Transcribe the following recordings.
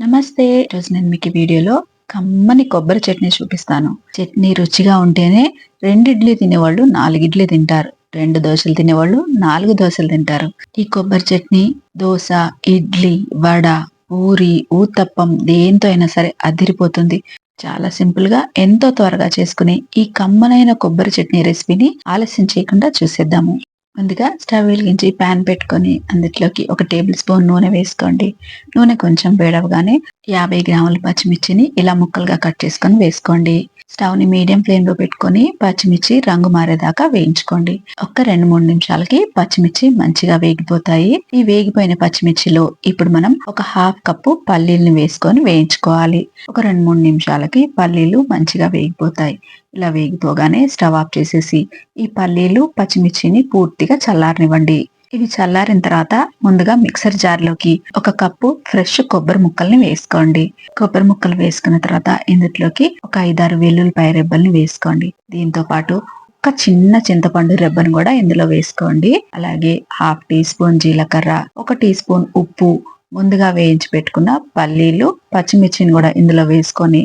నమస్తే. ఈరోజు నేను మీకు ఈ వీడియోలో కమ్మని కొబ్బరి చట్నీ చూపిస్తాను. చట్నీ రుచిగా ఉంటేనే 2 ఇడ్లీ తినేవాళ్ళు 4 ఇడ్లీ తింటారు. 2 దోసలు తినేవాళ్ళు 4 దోసలు తింటారు. ఈ కొబ్బరి చట్నీ దోస, ఇడ్లీ, వడ, పూరి, ఊతప్పం దేంతో అయినా సరే అదిరిపోతుంది. చాలా సింపుల్ గా ఎంతో త్వరగా చేసుకునే ఈ కమ్మనైన కొబ్బరి చట్నీ రెసిపీని ఆలస్యం చేయకుండా చూసేద్దాము. ముందుగా స్టవ్ వెలిగించి పాన్ పెట్టుకొని అందులోకి 1 టేబుల్ స్పూన్ నూనె వేసుకోండి. నూనె కొంచెం వేడవగానే 50 గ్రాముల పచ్చిమిర్చిని ఇలా ముక్కలుగా కట్ చేసుకొని వేసుకోండి. స్టవ్ ని మీడియం ఫ్లేమ్ లో పెట్టుకొని పచ్చిమిర్చి రంగు మారేదాకా వేయించుకోండి. ఒక 2-3 నిమిషాలకి పచ్చిమిర్చి మంచిగా వేగిపోతాయి. ఈ వేగిపోయిన పచ్చిమిర్చిలో ఇప్పుడు మనం ఒక హాఫ్ కప్పు పల్లీల్ని వేసుకొని వేయించుకోవాలి. ఒక 2-3 నిమిషాలకి పల్లీలు మంచిగా వేగిపోతాయి. ఇలా వేగిపోగానే స్టవ్ ఆఫ్ చేసేసి ఈ పల్లీలు పచ్చిమిర్చిని పూర్తిగా చల్లారనివ్వండి. ఇవి చల్లారిన తర్వాత ముందుగా మిక్సర్ జార్లోకి 1 కప్పు ఫ్రెష్ కొబ్బరి ముక్కల్ని వేసుకోండి. కొబ్బరి ముక్కలు వేసుకున్న తర్వాత ఇందులోకి ఒక 5-6 వెల్లుల్లిపాయ రెబ్బల్ని వేసుకోండి. దీంతో పాటు ఒక చిన్న చింతపండు రెబ్బను కూడా ఇందులో వేసుకోండి. అలాగే హాఫ్ టీ స్పూన్ జీలకర్ర, 1 టీ స్పూన్ ఉప్పు, ముందుగా వేయించి పెట్టుకున్న పల్లీలు పచ్చిమిర్చిని కూడా ఇందులో వేసుకొని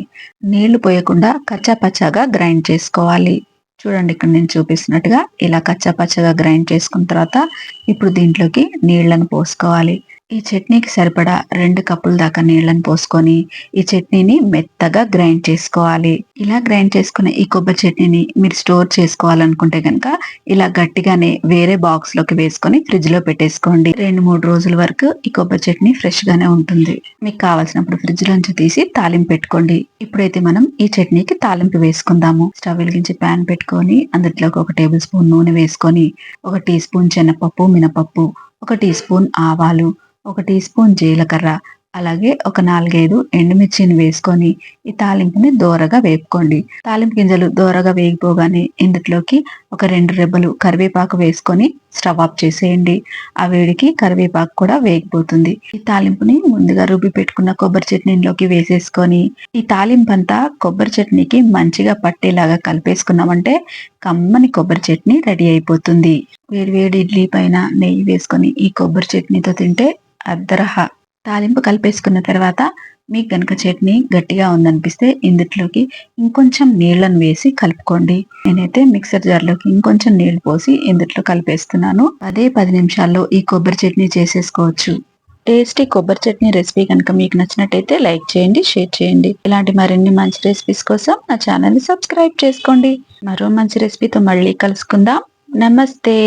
నీళ్లు పోయకుండా కచ్చా పచ్చాగా గ్రైండ్ చేసుకోవాలి. చూడండి, ఇక్కడ నేను చూపిస్తున్నట్టుగా ఇలా కచ్చా పచ్చగా గ్రైండ్ చేసుకున్న తర్వాత ఇప్పుడు దీంట్లోకి నీళ్లను పోసుకోవాలి. ఈ చట్నీకి సరిపడా 2 కప్పుల దాకా నీళ్లను పోసుకొని ఈ చట్నీని మెత్తగా గ్రైండ్ చేసుకోవాలి. ఇలా గ్రైండ్ చేసుకున్న ఈ కొబ్బరి చట్నీని మీరు స్టోర్ చేసుకోవాలనుకుంటే కనుక ఇలా గట్టిగానే వేరే బాక్స్ లోకి వేసుకొని ఫ్రిడ్జ్ లో పెట్టేసుకోండి. 2-3 రోజుల వరకు ఈ కొబ్బరి చట్నీ ఫ్రెష్ గానే ఉంటుంది. మీకు కావాల్సినప్పుడు ఫ్రిడ్జ్ లోంచి తీసి తాలింపు పెట్టుకోండి. ఇప్పుడైతే మనం ఈ చట్నీకి తాలింపు వేసుకుందాము. స్టవ్ వెలిగించి పాన్ పెట్టుకొని అందులోకి 1 టేబుల్ స్పూన్ నూనె వేసుకొని 1 టీ స్పూన్ శనగపప్పు, మినపప్పు, 1 టీ స్పూన్ ఆవాలు, 1 టీ స్పూన్ జీలకర్ర, అలాగే ఒక 4-5 ఎండుమిర్చిని వేసుకొని ఈ తాలింపుని దోరగా వేపుకోండి. తాలింపు గింజలు దోరగా వేగిపోగానే ఇందులోకి ఒక 2 రెబ్బలు కరివేపాకు వేసుకొని స్టవ్ ఆఫ్ చేసేయండి. ఆ వేడికి కరివేపాకు కూడా వేగిపోతుంది. ఈ తాలింపుని ముందుగా రుబ్బి పెట్టుకున్న కొబ్బరి చట్నీలోకి వేసేసుకొని ఈ తాలింపు అంతా కొబ్బరి చట్నీకి మంచిగా పట్టేలాగా కలిపేసుకున్నామంటే కమ్మని కొబ్బరి చట్నీ రెడీ అయిపోతుంది. వేడి ఇడ్లీ పైన నెయ్యి వేసుకొని ఈ కొబ్బరి చట్నీతో తింటే అద్దరహ. తాలింపు కలిపేసుకున్న తర్వాత మీకు గనక చట్నీ గట్టిగా ఉందనిపిస్తే ఇందులోకి ఇంకొంచెం నీళ్లను వేసి కలుపుకోండి. నేనైతే మిక్సర్ జార్లోకి ఇంకొంచెం నీళ్లు పోసి ఇందులో కలిపేస్తున్నాను. 10 నిమిషాల్లో ఈ కొబ్బరి చట్నీ చేసేసుకోవచ్చు. టేస్టీ కొబ్బరి చట్నీ రెసిపీ కనుక మీకు నచ్చినట్టయితే లైక్ చేయండి, షేర్ చేయండి. ఇలాంటి మరిన్ని మంచి రెసిపీస్ కోసం నా ఛానల్ ని సబ్స్క్రైబ్ చేసుకోండి. మరో మంచి రెసిపీతో మళ్ళీ కలుసుకుందాం. నమస్తే.